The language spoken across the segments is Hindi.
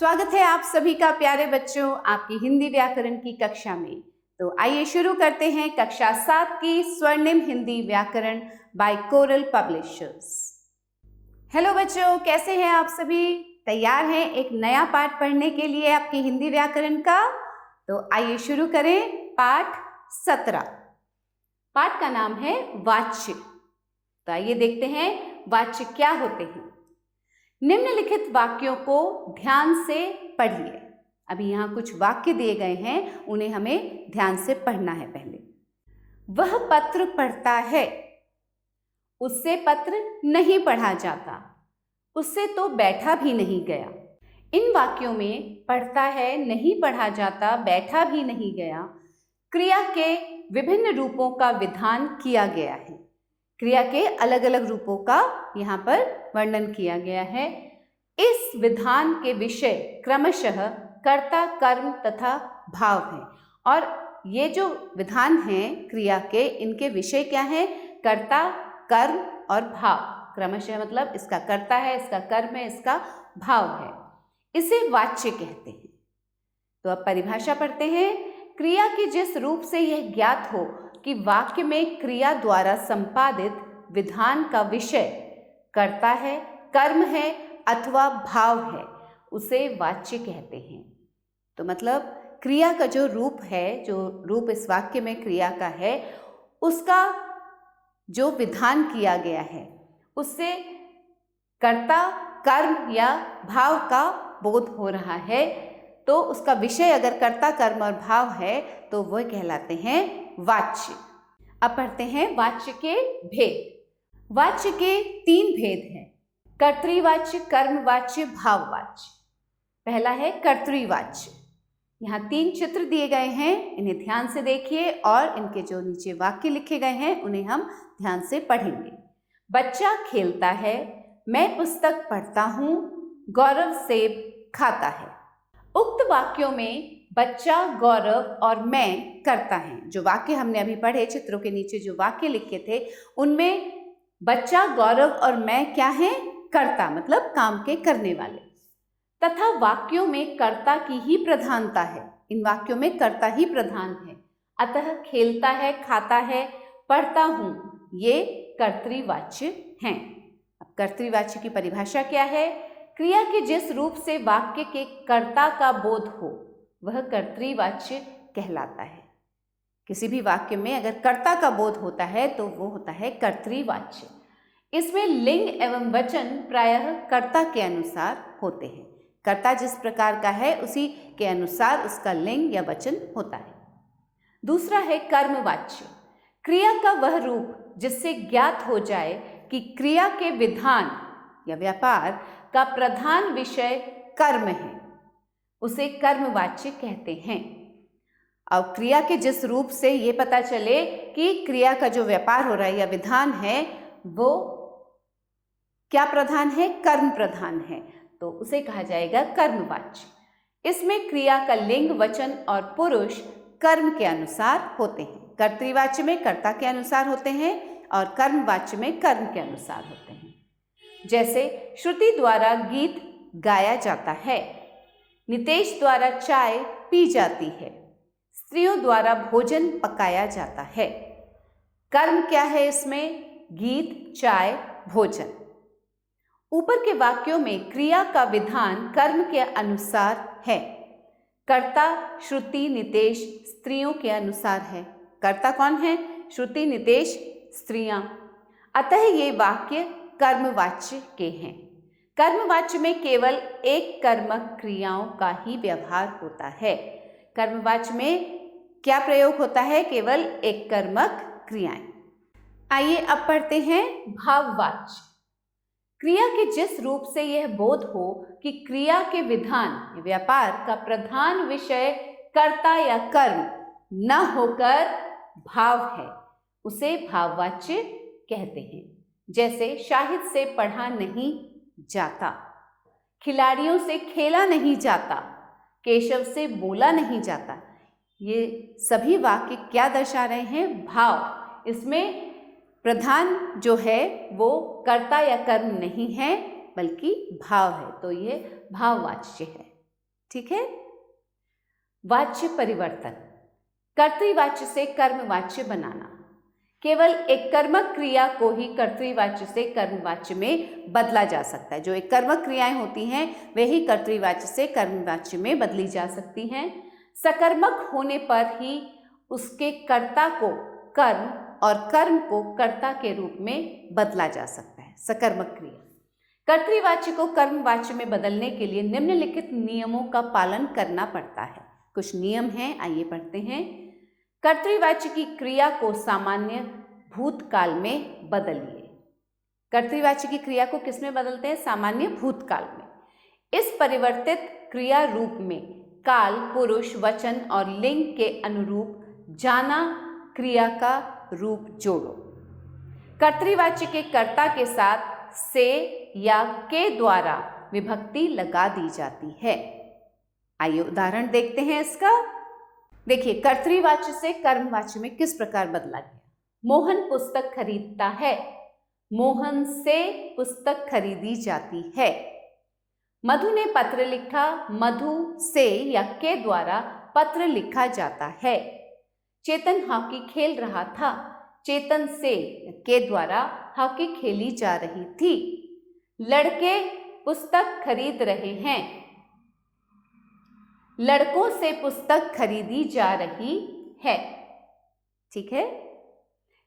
स्वागत है आप सभी का प्यारे बच्चों आपकी हिंदी व्याकरण की कक्षा में। तो आइए शुरू करते हैं कक्षा 7 की स्वर्णिम हिंदी व्याकरण बाय कोरल पब्लिशर्स। हेलो बच्चों, कैसे हैं आप सभी? तैयार हैं एक नया पाठ पढ़ने के लिए आपकी हिंदी व्याकरण का? तो आइए शुरू करें पाठ 17। पाठ का नाम है वाच्य। तो आइए देखते हैं वाच्य क्या होते हैं। निम्नलिखित वाक्यों को ध्यान से पढ़िए। अभी यहाँ कुछ वाक्य दिए गए हैं, उन्हें हमें ध्यान से पढ़ना है। पहले, वह पत्र पढ़ता है, उससे पत्र नहीं पढ़ा जाता, उससे तो बैठा भी नहीं गया। इन वाक्यों में पढ़ता है, नहीं पढ़ा जाता, बैठा भी नहीं गया क्रिया के विभिन्न रूपों का विधान किया गया है। क्रिया के अलग अलग रूपों का यहाँ पर वर्णन किया गया है। इस विधान के विषय क्रमशः कर्ता, कर्म तथा भाव हैं। और ये जो विधान हैं क्रिया के, इनके विषय क्या हैं? कर्ता, कर्म और भाव। क्रमशः मतलब इसका कर्ता है, इसका कर्म है, इसका भाव है। इसे वाच्य कहते हैं। तो अब परिभाषा पढ़ते हैं। क्रिया के जिस रूप से यह ज्ञात हो कि वाक्य में क्रिया द्वारा संपादित विधान का विषय कर्ता है, कर्म है अथवा भाव है, उसे वाच्य कहते हैं। तो मतलब क्रिया का जो रूप है, जो रूप इस वाक्य में क्रिया का है, उसका जो विधान किया गया है उससे कर्ता, कर्म या भाव का बोध हो रहा है। तो उसका विषय अगर कर्ता, कर्म और भाव है तो वह कहलाते हैं वाच्य। अब पढ़ते हैं वाच्य के भेद। वाच्य के 3 भेद हैं: कर्तृवाच्य, कर्मवाच्य, भाववाच्य। पहला है कर्तृवाच्य। यहाँ 3 चित्र दिए गए हैं, इन्हें ध्यान से देखिए और इनके जो नीचे वाक्य लिखे गए हैं उन्हें हम ध्यान से पढ़ेंगे। बच्चा खेलता है, मैं पुस्तक पढ़ता हूँ, गौरव सेब खाता है। उक्त वाक्यों में बच्चा, गौरव और मैं कर्ता हैं। जो वाक्य हमने अभी पढ़े, चित्रों के नीचे जो वाक्य लिखे थे, उनमें बच्चा, गौरव और मैं क्या हैं? कर्ता, मतलब काम के करने वाले। तथा वाक्यों में कर्ता की ही प्रधानता है। इन वाक्यों में कर्ता ही प्रधान है। अतः खेलता है, खाता है, पढ़ता हूँ, ये कर्तृवाच्य हैं। अब कर्तृवाच्य की परिभाषा क्या है? क्रिया के जिस रूप से वाक्य के कर्ता का बोध हो वह कर्तृवाच्य कहलाता है। किसी भी वाक्य में अगर कर्ता का बोध होता है तो वो होता है कर्तृवाच्य। इसमें लिंग एवं वचन प्रायः कर्ता के अनुसार होते हैं। कर्ता जिस प्रकार का है उसी के अनुसार उसका लिंग या वचन होता है। दूसरा है कर्मवाच्य। क्रिया का वह रूप जिससे ज्ञात हो जाए कि क्रिया के विधान या व्यापार का प्रधान विषय कर्म है, उसे कर्मवाच्य कहते हैं। अब क्रिया के जिस रूप से ये पता चले कि क्रिया का जो व्यापार हो रहा है या विधान है वो क्या प्रधान है? कर्म प्रधान है, तो उसे कहा जाएगा कर्मवाच्य। इसमें क्रिया का लिंग, वचन और पुरुष कर्म के अनुसार होते हैं। कर्तृवाच्य में कर्ता के अनुसार होते हैं और कर्मवाच्य में कर्म के अनुसार होते हैं। जैसे श्रुति द्वारा गीत गाया जाता है, नितेश द्वारा चाय पी जाती है, स्त्रियों द्वारा भोजन पकाया जाता है। कर्म क्या है इसमें? गीत, चाय, भोजन। ऊपर के वाक्यों में क्रिया का विधान कर्म के अनुसार है। कर्ता श्रुति, नितेश स्त्रियों के अनुसार है। कर्ता कौन है? श्रुति, नितेश, स्त्रियां। अतः ये वाक्य कर्मवाच्य के हैं। कर्मवाच्य में केवल एक कर्मक क्रियाओं का ही व्यवहार होता है। कर्मवाच्य में क्या प्रयोग होता है? केवल एक कर्मक क्रियाएं। आइए अब पढ़ते हैं भाववाच्य। क्रिया के जिस रूप से यह बोध हो कि क्रिया के विधान व्यापार का प्रधान विषय कर्ता या कर्म न होकर भाव है, उसे भाववाच्य कहते हैं। जैसे शाहिद से पढ़ा नहीं जाता, खिलाड़ियों से खेला नहीं जाता, केशव से बोला नहीं जाता। ये सभी वाक्य क्या दर्शा रहे हैं? भाव। इसमें प्रधान जो है वो कर्ता या कर्म नहीं है बल्कि भाव है, तो ये भाववाच्य है। ठीक है। वाच्य परिवर्तन, कर्तृवाच्य से कर्मवाच्य बनाना। केवल एक कर्मक क्रिया को ही कर्तृवाच्य से कर्मवाच्य में बदला जा सकता है। जो एक कर्मक क्रियाएं होती हैं वही कर्तृवाच्य से कर्मवाच्य में बदली जा सकती हैं। सकर्मक होने पर ही उसके कर्ता को कर्म और कर्म को कर्ता के रूप में बदला जा सकता है। सकर्मक क्रिया। कर्तृवाच्य को कर्मवाच्य में बदलने के लिए निम्नलिखित नियमों का पालन करना पड़ता है। कुछ नियम हैं, आइए पढ़ते हैं। कर्तृवाच्य की क्रिया को सामान्य भूतकाल में बदलिए। कर्तृवाच्य की क्रिया को किस में बदलते हैं? सामान्य भूतकाल में। इस परिवर्तित क्रिया रूप में काल, पुरुष, वचन और लिंग के अनुरूप जाना क्रिया का रूप जोड़ो। कर्तृवाच्य के कर्ता के साथ से या के द्वारा विभक्ति लगा दी जाती है। आइए उदाहरण देखते हैं इसका। देखिए, कर्तृवाच्य से कर्मवाच्य में किस प्रकार बदला गया। मोहन पुस्तक खरीदता है, मोहन से पुस्तक खरीदी जाती है। मधु ने पत्र लिखा, मधु से या के द्वारा पत्र लिखा जाता है। चेतन हॉकी खेल रहा था, चेतन से के द्वारा हॉकी खेली जा रही थी। लड़के पुस्तक खरीद रहे हैं, लड़कों से पुस्तक खरीदी जा रही है। ठीक है।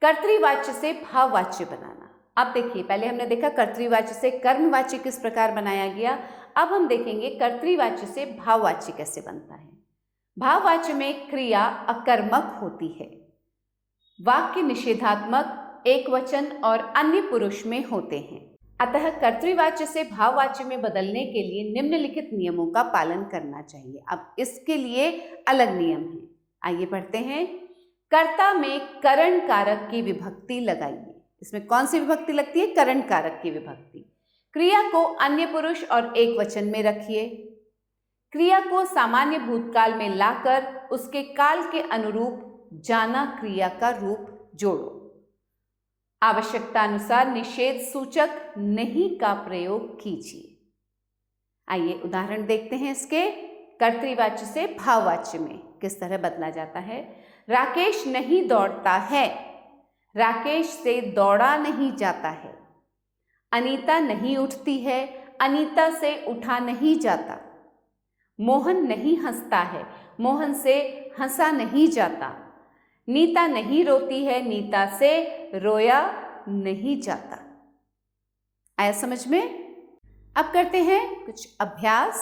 कर्तृवाच्य से भाववाच्य बनाना। अब देखिए, पहले हमने देखा कर्तृवाच्य से कर्मवाच्य किस प्रकार बनाया गया। अब हम देखेंगे कर्तृवाच्य से भाववाच्य कैसे बनता है। भाववाच्य में क्रिया अकर्मक होती है। वाक्य निषेधात्मक, एकवचन और अन्य पुरुष में होते हैं। अतः कर्तृवाच्य से भाववाच्य में बदलने के लिए निम्नलिखित नियमों का पालन करना चाहिए। अब इसके लिए अलग नियम हैं, आइए पढ़ते हैं। कर्ता में करण कारक की विभक्ति लगाइए। इसमें कौन सी विभक्ति लगती है? करण कारक की विभक्ति। क्रिया को अन्य पुरुष और एकवचन में रखिए। क्रिया को सामान्य भूतकाल में लाकर उसके काल के अनुरूप जाना क्रिया का रूप जोड़ो। आवश्यकता अनुसार निषेध सूचक नहीं का प्रयोग कीजिए। आइए उदाहरण देखते हैं इसके। कर्तृवाच्य से भाववाच्य में किस तरह बदला जाता है। राकेश नहीं दौड़ता है, राकेश से दौड़ा नहीं जाता है। अनीता नहीं उठती है, अनीता से उठा नहीं जाता। मोहन नहीं हंसता है, मोहन से हंसा नहीं जाता। नीता नहीं रोती है, नीता से रोया नहीं जाता। आया समझ में? अब करते हैं कुछ अभ्यास।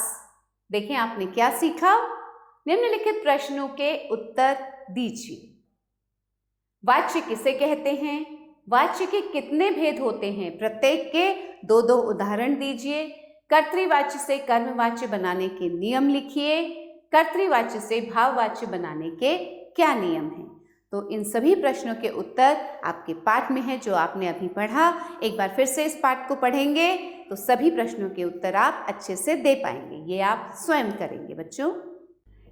देखें आपने क्या सीखा। निम्नलिखित प्रश्नों के उत्तर दीजिए। वाच्य किसे कहते हैं? वाच्य के कितने भेद होते हैं? प्रत्येक के दो दो उदाहरण दीजिए। कर्तृवाच्य से कर्मवाच्य बनाने के नियम लिखिए। कर्तृवाच्य से भाववाच्य बनाने के क्या नियम हैं? तो इन सभी प्रश्नों के उत्तर आपके पाठ में है जो आपने अभी पढ़ा। एक बार फिर से इस पाठ को पढ़ेंगे तो सभी प्रश्नों के उत्तर आप अच्छे से दे पाएंगे। ये आप स्वयं करेंगे बच्चों।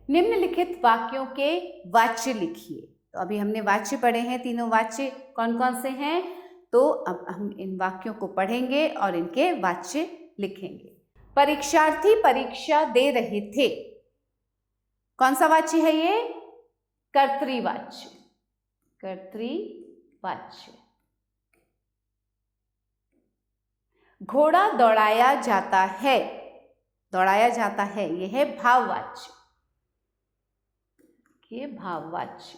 निम्नलिखित वाक्यों के वाच्य लिखिए। तो अभी हमने वाच्य पढ़े हैं, तीनों वाच्य कौन कौन से हैं। तो अब हम इन वाक्यों को पढ़ेंगे और इनके वाच्य लिखेंगे। परीक्षार्थी परीक्षा दे रहे थे। कौन सा वाच्य है ये? कर्तृवाच्य। कर्तृवाच्य। घोड़ा दौड़ाया जाता है। दौड़ाया जाता है, यह है भाववाच्य। ये भाववाच्य।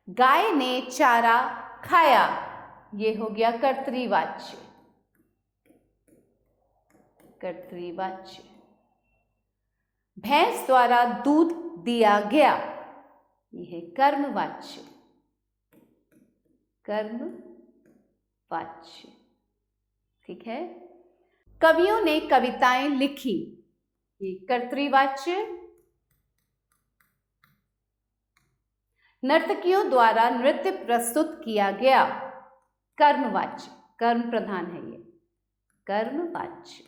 गाय ने चारा खाया, ये हो गया कर्तृवाच्य। कर्तृवाच्य। भैंस द्वारा दूध दिया गया, यह है कर्मवाच्य। कर्मवाच्य। ठीक है। कवियों ने कविताएं लिखी, ये कर्तृवाच्य। नर्तकियों द्वारा नृत्य प्रस्तुत किया गया, कर्मवाच्य। कर्म प्रधान है ये, कर्मवाच्य।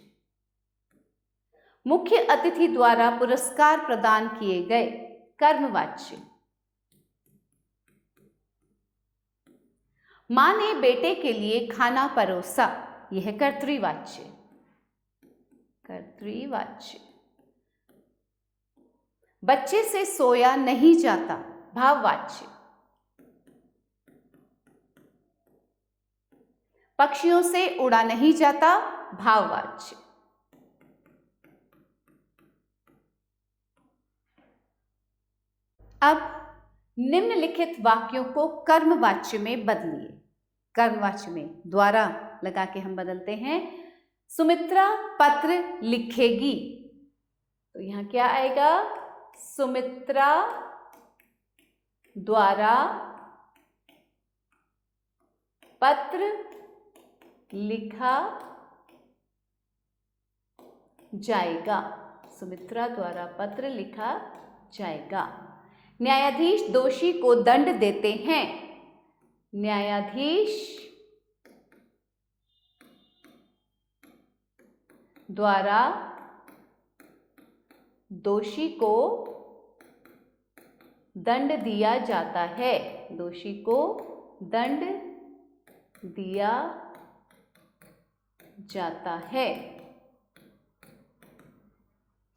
मुख्य अतिथि द्वारा पुरस्कार प्रदान किए गए, कर्मवाच्य। मां ने बेटे के लिए खाना परोसा, यह कर्तृवाच्य। कर्तृवाच्य। बच्चे से सोया नहीं जाता, भाववाच्य। पक्षियों से उड़ा नहीं जाता, भाववाच्य। अब निम्नलिखित वाक्यों को कर्मवाच्य में बदलिए। कर्मवाच्य में द्वारा लगा के हम बदलते हैं। सुमित्रा पत्र लिखेगी, तो यहां क्या आएगा? सुमित्रा द्वारा पत्र लिखा जाएगा। सुमित्रा द्वारा पत्र लिखा जाएगा। न्यायाधीश दोषी को दंड देते हैं। न्यायाधीश द्वारा दोषी को दंड दिया जाता है। दोषी को दंड दिया जाता है।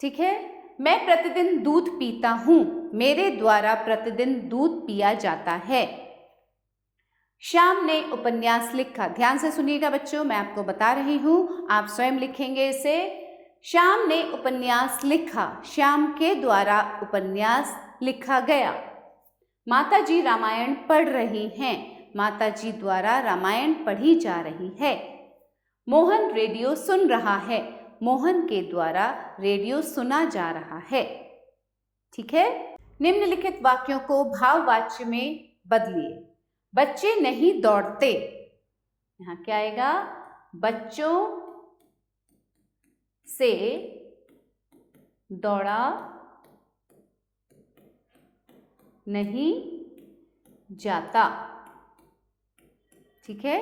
ठीक है। मैं प्रतिदिन दूध पीता हूं। मेरे द्वारा प्रतिदिन दूध पिया जाता है। श्याम ने उपन्यास लिखा। ध्यान से सुनिएगा बच्चों, मैं आपको बता रही हूं, आप स्वयं लिखेंगे इसे। श्याम ने उपन्यास लिखा। श्याम के द्वारा उपन्यास लिखा गया। माताजी रामायण पढ़ रही हैं। माताजी द्वारा रामायण पढ़ी जा रही है। मोहन रेडियो सुन रहा है। मोहन के द्वारा रेडियो सुना जा रहा है। ठीक है। निम्नलिखित वाक्यों को भाववाच्य में बदलिए। बच्चे नहीं दौड़ते, यहां क्या आएगा? बच्चों से दौड़ा नहीं जाता। ठीक है।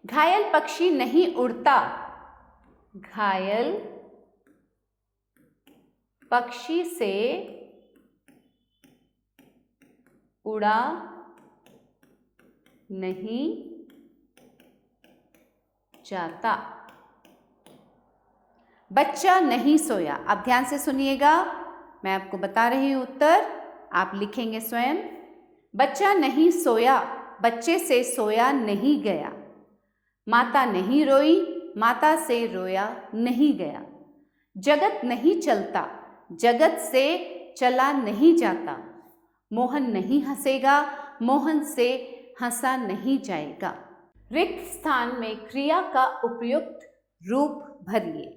घायल पक्षी नहीं उड़ता। घायल पक्षी से उड़ा नहीं जाता। बच्चा नहीं सोया। अब ध्यान से सुनिएगा, मैं आपको बता रही हूं उत्तर, आप लिखेंगे स्वयं। बच्चा नहीं सोया, बच्चे से सोया नहीं गया। माता नहीं रोई, माता से रोया नहीं गया। जगत नहीं चलता, जगत से चला नहीं जाता। मोहन नहीं हंसेगा, मोहन से हंसा नहीं जाएगा। रिक्त स्थान में क्रिया का उपयुक्त रूप भरिए।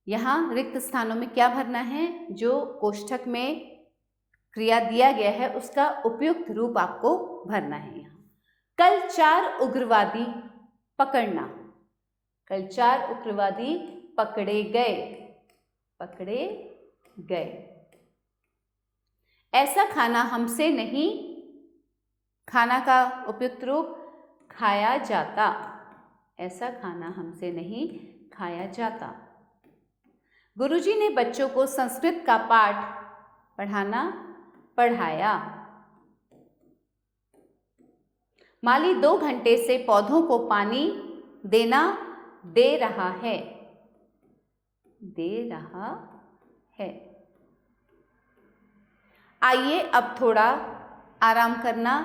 यहाँ रिक्त स्थानों में क्या भरना है? जो कोष्ठक में क्रिया दिया गया है उसका उपयुक्त रूप आपको भरना है। यहाँ कल 4 उग्रवादी पकड़ना। कल 4 उग्रवादी पकड़े गए। पकड़े गए। ऐसा खाना हमसे नहीं। खाना का उपयुक्त रूप खाया जाता। ऐसा खाना हमसे नहीं खाया जाता। गुरुजी ने बच्चों को संस्कृत का पाठ पढ़ाया। माली 2 घंटे से पौधों को पानी दे रहा है। दे रहा है। आइए अब थोड़ा आराम करना।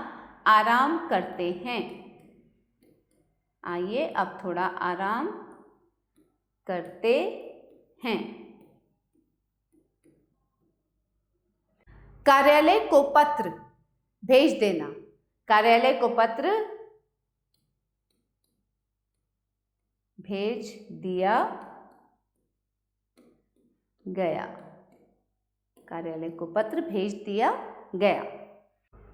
आराम करते हैं। आइए अब थोड़ा आराम करते हैं। कार्यालय को पत्र भेज देना। कार्यालय को पत्र भेज दिया गया। कार्यालय को पत्र भेज दिया गया।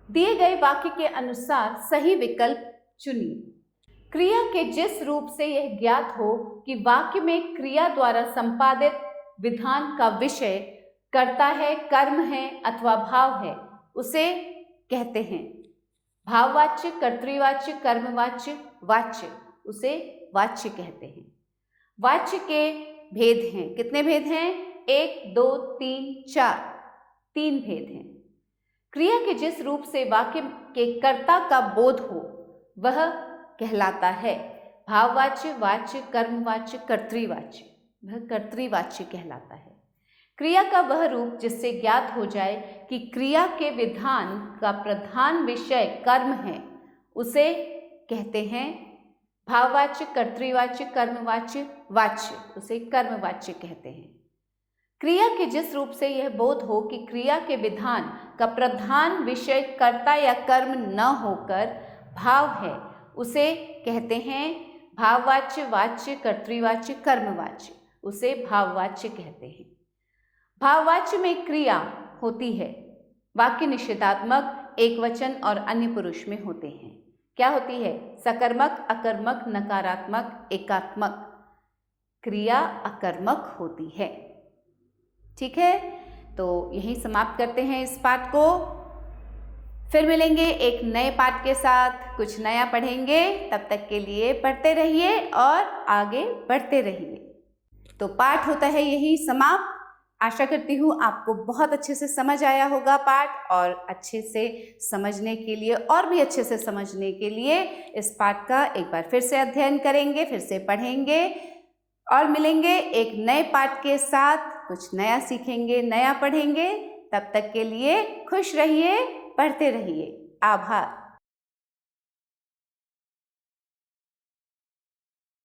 दिए गए वाक्य के अनुसार सही विकल्प चुनिए। क्रिया के जिस रूप से यह ज्ञात हो कि वाक्य में क्रिया द्वारा संपादित विधान का विषय कर्ता है, कर्म है अथवा भाव है, उसे कहते हैं भाववाच्य, कर्तृवाच्य, कर्मवाच्य, वाच्य, उसे वाच्य कहते हैं। वाच्य के भेद हैं। कितने भेद हैं? 1, 2, 3, 4, 3 भेद हैं। क्रिया के जिस रूप से वाक्य के कर्ता का बोध हो वह कहलाता है भाववाच्य, वाच्य, कर्मवाच्य, कर्तृवाच्य। वह कर्तृवाच्य कहलाता है। क्रिया का वह रूप जिससे ज्ञात हो जाए कि क्रिया के विधान का प्रधान विषय कर्म है, उसे कहते हैं भाववाच्य, कर्तृवाच्य, कर्मवाच्य, वाच्य, उसे कर्मवाच्य कहते हैं। क्रिया के जिस रूप से यह बोध हो कि क्रिया के विधान का प्रधान विषय कर्ता या कर्म न होकर भाव है, उसे कहते हैं भाववाच्य, वाच्य, कर्तृवाच्य, कर्मवाच्य, उसे भाववाच्य कहते हैं। भाववाच्य में क्रिया होती है वाक्य निषेधात्मक, एकवचन और अन्य पुरुष में होते हैं। क्या होती है? सकर्मक, अकर्मक, नकारात्मक, एकात्मक। क्रिया अकर्मक होती है। ठीक है, तो यहीं समाप्त करते हैं इस पाठ को। फिर मिलेंगे एक नए पाठ के साथ, कुछ नया पढ़ेंगे। तब तक के लिए पढ़ते रहिए और आगे बढ़ते रहिए। तो पाठ होता है यही समाप्त। आशा करती हूँ आपको बहुत अच्छे से समझ आया होगा पाठ, और अच्छे से समझने के लिए और भी अच्छे से समझने के लिए इस पाठ का एक बार फिर से अध्ययन करेंगे, फिर से पढ़ेंगे और मिलेंगे एक नए पाठ के साथ। कुछ नया सीखेंगे, नया पढ़ेंगे। तब तक के लिए खुश रहिए, पढ़ते रहिए। आभार।